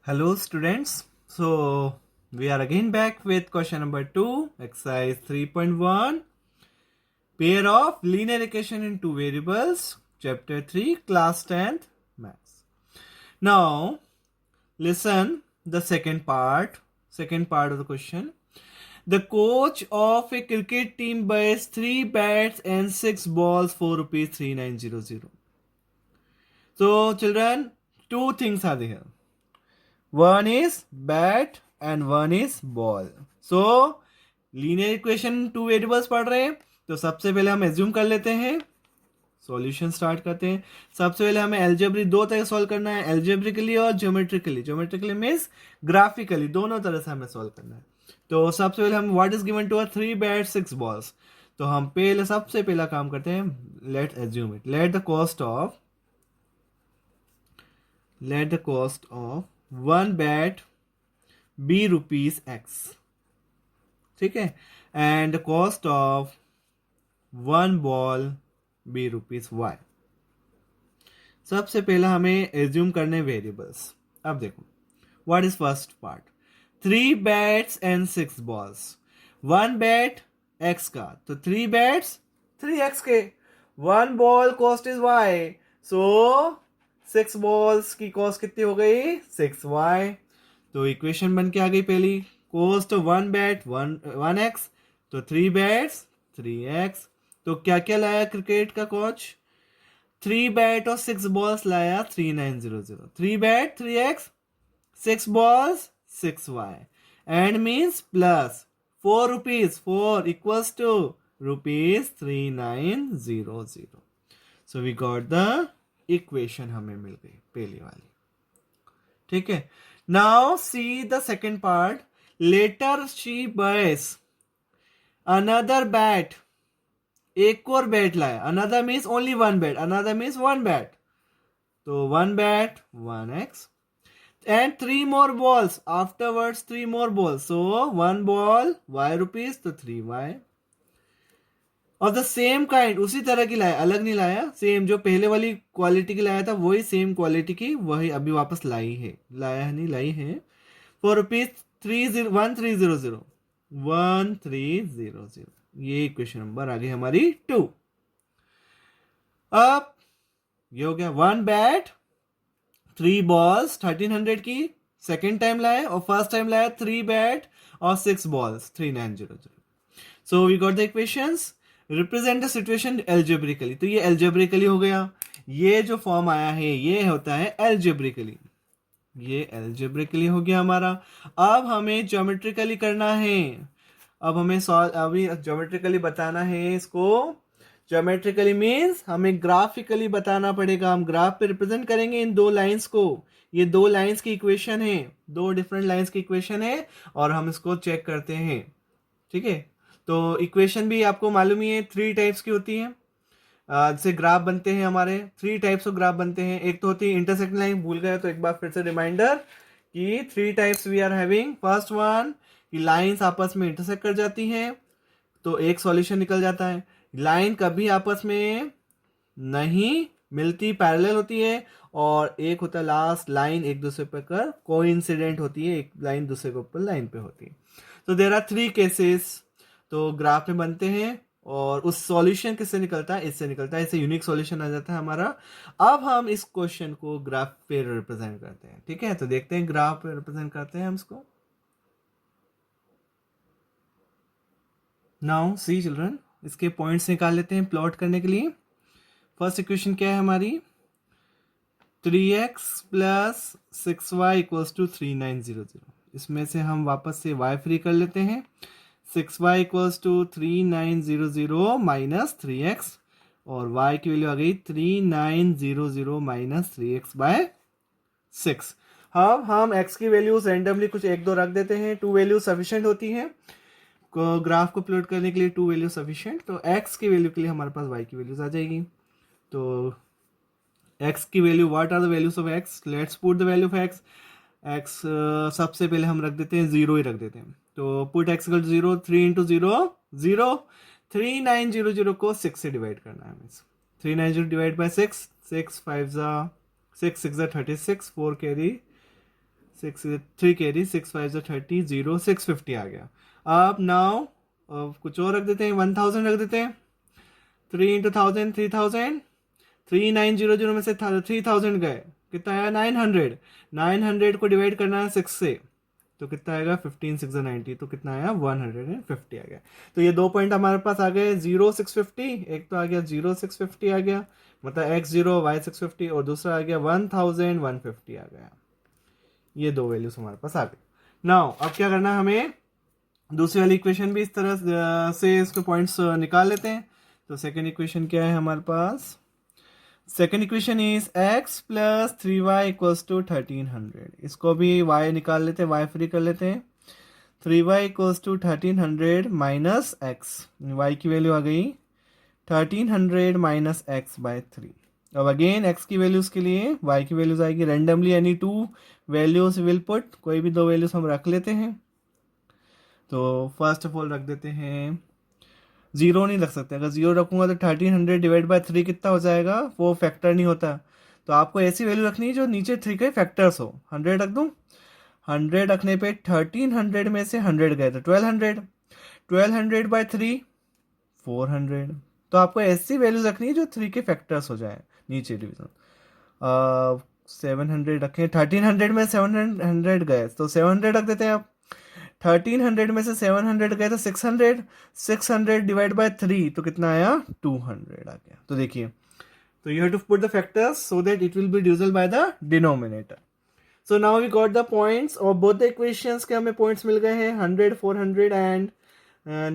Hello students. So we are again back with question number 2, exercise 3.1, pair of linear equation in two variables, chapter 3, class 10th, maths. Now listen the second part of the question. The coach of a cricket team buys 3 bats and 6 balls for rupees 3900. So children, two things are there. One is bat and one is ball. So linear equation two variables पढ़ रहे हैं तो सबसे पहले हम assume कर लेते हैं, सॉल्यूशन स्टार्ट करते हैं। सबसे पहले हमें एल्जेब्रिक दो तरह सॉल्व करना है, एल्जेब्रिकली और ज्योमेट्रिकली। ज्योमेट्रिकली मीन्स ग्राफिकली, दोनों तरह से हमें सॉल्व करना है। तो सबसे पहले हम what is given to us 3 bat 6 balls. तो हम पहले सबसे पहला काम करते हैं, let assume it, let the cost of one bat be rupees X, ठीक है, and cost of one ball be rupees Y. सबसे पहला हमें एज्यूम करने वेरिएबल्स। अब देखो what is first part, 3 bats and 6 balls. One bat X का, तो 3 बैट्स 3x के, one ball cost is y, so 6 balls की कॉस्ट कितनी हो गई 6y। तो इक्वेशन बन के आ गई पहली, cost of one bat 1x, तो 3 बैट्स 3x। तो क्या क्या लाया क्रिकेट का कोच, 3 बैट और 6 बॉल्स लाया 3900। 3 bat 3x, 6 balls 6y, and means plus 4 rupees, 4 equals to rupees 3900। So we got the equation, हमें मिल गई पहली वाली, ठीक है। Now see the second part, later she buys another bat, एक और बैट लाया, another means only one bat, another means one bat, तो one bat 1x, and 3 more balls afterwards, 3 more balls, so one ball y rupees, तो 3y। और the same kind, उसी तरह की लाया, अलग नहीं लाया, सेम जो पहले वाली क्वालिटी की लाया था वही सेम क्वालिटी की वही अभी वापस लाई है, लाया है नहीं लाई है, फॉर रुपीज 1300। ये क्वेश्चन नंबर आ गई हमारी 2। अब ये हो गया वन बैट 3 बॉल्स 1300 की, सेकेंड टाइम लाया, और फर्स्ट टाइम लाया 3 बैट और 6 balls 3900। So we got the equations, represent the situation algebraically. तो ये एल्जेब्रिकली हो गया, ये जो फॉर्म आया है ये होता है एल्जेब्रिकली, ये एल्जेब्रिकली हो गया हमारा। अब हमें ज्योमेट्रिकली करना है, अब हमें अभी ज्योमेट्रिकली बताना है इसको। ज्योमेट्रिकली मीन्स हमें ग्राफिकली बताना पड़ेगा, हम ग्राफ पे रिप्रेजेंट करेंगे इन दो लाइंस को। ये दो लाइंस की इक्वेशन है, दो डिफरेंट लाइंस की इक्वेशन है, और हम इसको चेक करते हैं, ठीक है। तो इक्वेशन भी आपको मालूम ही है 3 टाइप्स की होती है, जैसे ग्राफ बनते हैं हमारे 3 टाइप्स ऑफ ग्राफ बनते हैं। एक तो होती है इंटरसेक्टिंग लाइन, भूल गए तो एक बार फिर से रिमाइंडर कि 3 types we are having. First one कि लाइंस आपस में इंटरसेक्ट कर जाती हैं तो एक सॉल्यूशन निकल जाता है। लाइन कभी आपस में नहीं मिलती, पैरेलल होती है, और एक होता है लास्ट लाइन एक दूसरे पर कोइंसिडेंट होती है, एक लाइन दूसरे के ऊपर लाइन पे होती है। तो देयर आर 3 केसेस, तो ग्राफ में बनते हैं, और उस सॉल्यूशन किससे निकलता है, इससे निकलता है, इससे यूनिक सॉल्यूशन आ जाता है हमारा। अब हम इस क्वेश्चन को ग्राफ पे रिप्रेजेंट करते हैं, ठीक है। तो देखते हैं ग्राफ पे रिप्रेजेंट करते हैं हम इसको। नाउ सी चिल्ड्रन, इसके पॉइंट्स निकाल लेते हैं प्लॉट करने के लिए। फर्स्ट इक्वेशन क्या है हमारी, 3x plus 6y equals to 3900। इसमें से हम वापस से y फ्री कर लेते हैं, 6y equals to 3900 minus 3x, और y की वैल्यू आ गई 3900 माइनस 3x बाय 6। अब हम x की वैल्यूज रैंडमली कुछ एक दो रख देते हैं, 2 वैल्यू सफिशिएंट होती हैं ग्राफ को प्लॉट करने के लिए, 2 वैल्यू सफिशिएंट। तो x की वैल्यू के लिए हमारे पास y की वैल्यूज आ जाएगी। तो x की value, what are the values of x, let's put the value of x सबसे पहले हम रख देते हैं 0 ही रख देते हैं। तो put x equal to 0, 3 into 0 0, 3900 को 6 से डिवाइड करना है, 3900 डिवाइड बाय 6, 6 5 जा 6 6 जा 36, 4 कैरी 6 3 कैरी, 6 5 30, 0 650 आ गया। अब नाउ कुछ और रख देते हैं, 1000 रख देते हैं। 3 इंटू 1000 3000, 3900 में से 3000 गए, कितना आया 900। 900 को डिवाइड करना है 6 से, तो कितना आएगा 15 6 90, तो कितना आया 150 आ गया। तो ये दो पॉइंट हमारे पास आ गए 0 650, एक तो आ गया 0 650 आ गया, मतलब x0 y 650, और दूसरा आ गया 1150 आ गया। ये दो वैल्यूज हमारे पास आ गए। नाउ अब क्या करना है हमें, दूसरी वाली इक्वेशन भी इस तरह से इसके पॉइंट्स निकाल लेते हैं। तो सेकेंड इक्वेशन क्या है हमारे पास, second equation is x plus 3y equals to 1300। इसको भी y निकाल लेते हैं, y फ्री कर लेते हैं। 3y equals to 1300 minus x, y की वैल्यू आ गई 1300 माइनस x बाय 3। अब अगेन x की वैल्यूज के लिए y की वैल्यूज आएगी randomly, any two values will put, कोई भी दो वैल्यूज हम रख लेते हैं। तो फर्स्ट ऑफ ऑल रख देते हैं, जीरो नहीं रख सकते, अगर जीरो रखूंगा तो 1300 डिवाइड बाय 3 कितना हो जाएगा, वो फैक्टर नहीं होता। तो आपको ऐसी वैल्यू रखनी है जो नीचे 3 के फैक्टर्स हो। 100 रख दूं, 100 रखने पे 1300 में से 100 गए तो 1200, 1200 बाय 3 400। तो आपको ऐसी वैल्यूज रखनी है जो 3 के फैक्टर्स हो जाए नीचे डिवीजन। 700 रखें, 1300 में 700 गए तो 700 रख देते हैं आप। 1300 में से 700 गए तो 600, 600 डिवाइड बाय 3 तो कितना आया 200 आ गया। तो देखिए, तो you have to put the factors so that it will be divisible by the denominator. So now we got the points of both the equations के हमें पॉइंट्स मिल गए हैं 100 400 and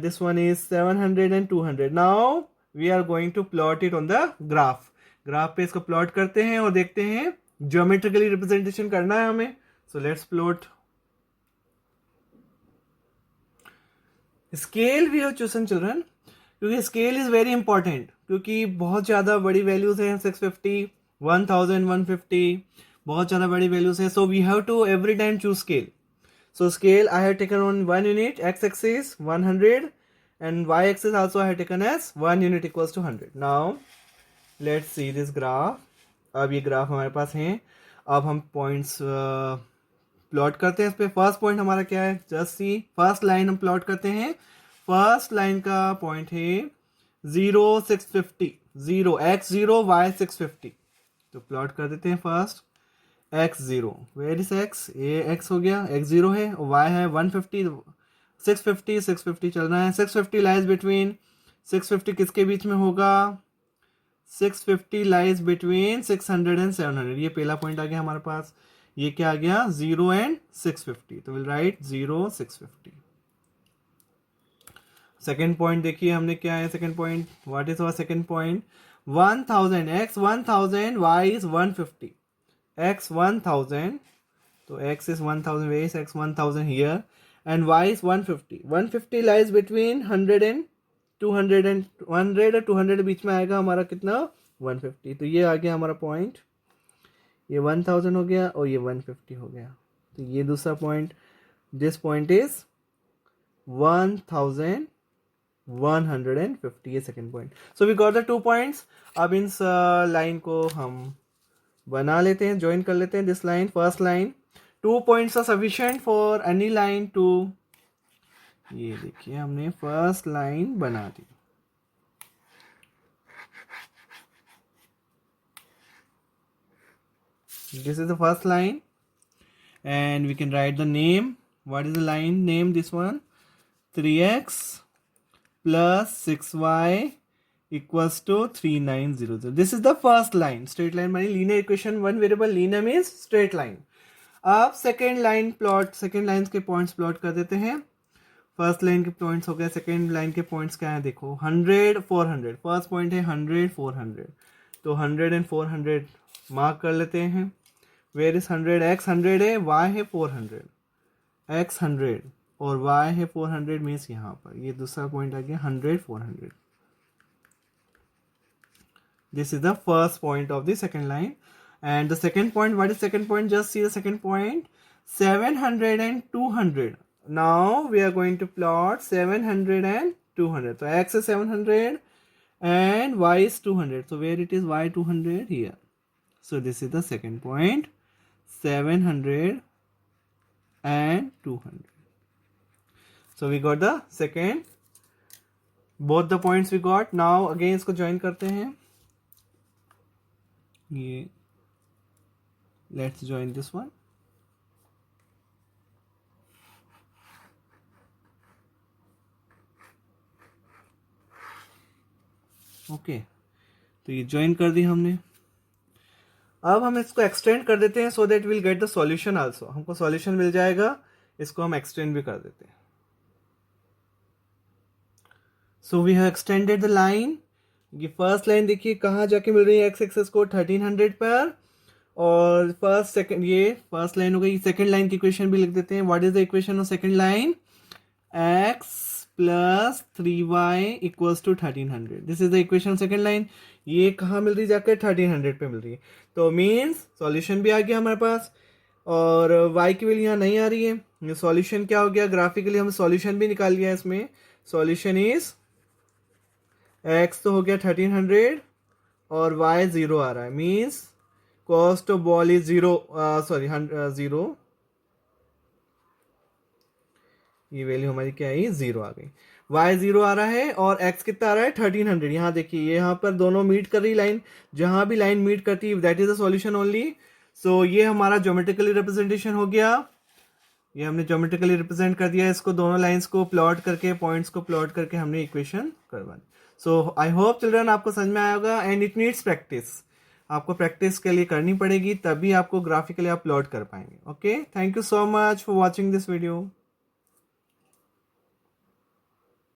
this one is 700 and 200। Now we are going to plot it on the graph. Graph पे इसको plot करते हैं और देखते हैं, ज्योमेट्रिकली रिप्रेजेंटेशन करना है हमें। So let's plot. Scale we have chosen children, क्योंकि स्केल इज वेरी इंपॉर्टेंट, क्योंकि बहुत ज़्यादा बड़ी वैल्यूज हैं 650 1000 150, बहुत ज़्यादा बड़ी वैल्यूज है। So we have to every time choose scale. So scale I have taken on 1 unit, x axis 100 and y axis also I have taken as 1 unit equals to 100. Now let's see this graph. अब ये graph हमारे पास हैं। अब हम points plot करते हैं इस पे। फर्स्ट पॉइंट हमारा क्या है, जस्ट सी फर्स्ट लाइन हम प्लॉट करते हैं। फर्स्ट लाइन का पॉइंट है 0 650, 0 x0 y 650। तो प्लॉट कर देते हैं first x0, where is x, ये x हो गया, x0 है और y है 150, 650 650 चल रहा है। 650 लाइज बिटवीन, 650 किसके बीच में होगा, 650 लाइज बिटवीन 600 एंड 700। ये पहला पॉइंट आ गया हमारे पास। ये क्या आ गया 0 एंड 650, तो विल राइट 0 650। सेकेंड पॉइंट देखिए हमने क्या है, second point what is our second point, 1000 x 1000 y is 150, x 1000, तो x is 1000, where is x 1000 here, and y is 150. 150 lies between 100 and 200, and 100 और 200 बीच में आएगा हमारा कितना 150। तो ये आ गया हमारा पॉइंट, ये 1000 हो गया और ये 150 हो गया। तो ये दूसरा पॉइंट, दिस पॉइंट इज 1150, ये second point. So we got the 2 points. अब इन लाइन को हम बना लेते हैं, ज्वाइन कर लेते हैं this line, first line. 2 points are sufficient for any line to, ये देखिए हमने फर्स्ट लाइन बना दी। This is the first line and we can write the name. What is the line name, this one, 3x plus 6y equals to 3900. This is the first line, straight line मानी linear equation, one variable linear means straight line। अब second line plot, second line के points plot कर देते हैं। First line के points हो गए, second line के पॉइंट्स क्या है देखो, 100 400, फर्स्ट पॉइंट है 100 400, तो 100 एंड 400 मार्क कर लेते हैं। वेयर इज 100, x 100 है, y है 400, x 100 और y है 400 मीन्स यहाँ पर ये दूसरा पॉइंट आ गया 100 400। This is the first point of the second line. And the second point, what is second point? Just see the second point, 700 and 200. Now we are going to plot 700 and 200. So x is 700 and y is 200. So where it is y 200 here. So this is the second point, 700 and 200. So we got the second, both the points we got. Now again इसको join करते हैं, ये let's join this one. Okay, तो ये join कर दी हमने. अब हम इसको एक्सटेंड कर देते हैं so that will get the solution also. हमको सॉल्यूशन मिल जाएगा, इसको हम एक्सटेंड भी कर देते हैं. So we have extended the line. ये फर्स्ट लाइन देखिए कहाँ जाके मिल रही है एक्स एक्सेस को 1300 पर, और फर्स्ट सेकंड, ये फर्स्ट लाइन हो गई. सेकंड लाइन की इक्वेशन भी लिख देते हैं. What is the equation of second line? x plus 3y equals to 1300. This is the equation second line. ये कहाँ मिल रही है? जाकर 1300 पे मिल रही है. तो मीन्स सॉल्यूशन भी आ गया हमारे पास, और y की वैल्यू यहाँ नहीं आ रही है. सॉल्यूशन क्या हो गया? ग्राफिकली हम सॉल्यूशन भी निकाल लिया इसमें. सॉल्यूशन इज x तो हो गया 1300 और y 0 आ रहा है. Means cost of ball is 0, sorry 0. ये वैल्यू हमारी क्या आई? 0 आ गई. y 0 आ रहा है और x कितना आ रहा है? 1300. यहाँ देखिए यहाँ पर दोनों मीट कर रही लाइन. जहां भी लाइन मीट करती है that is the solution only. So ये हमारा ज्योमेट्रिकली रिप्रेजेंटेशन हो गया. ये हमने ज्योमेट्रिकली रिप्रेजेंट कर दिया इसको, दोनों लाइंस को प्लॉट करके, पॉइंट्स को प्लॉट करके हमने इक्वेशन करवा दी. सो आई होप चिल्ड्रन आपको समझ में आएगा, एंड इट नीड्स प्रैक्टिस. आपको प्रैक्टिस के लिए करनी पड़ेगी, तभी आपको ग्राफिकली आप प्लॉट कर पाएंगे. Okay, thank you so much for watching this video.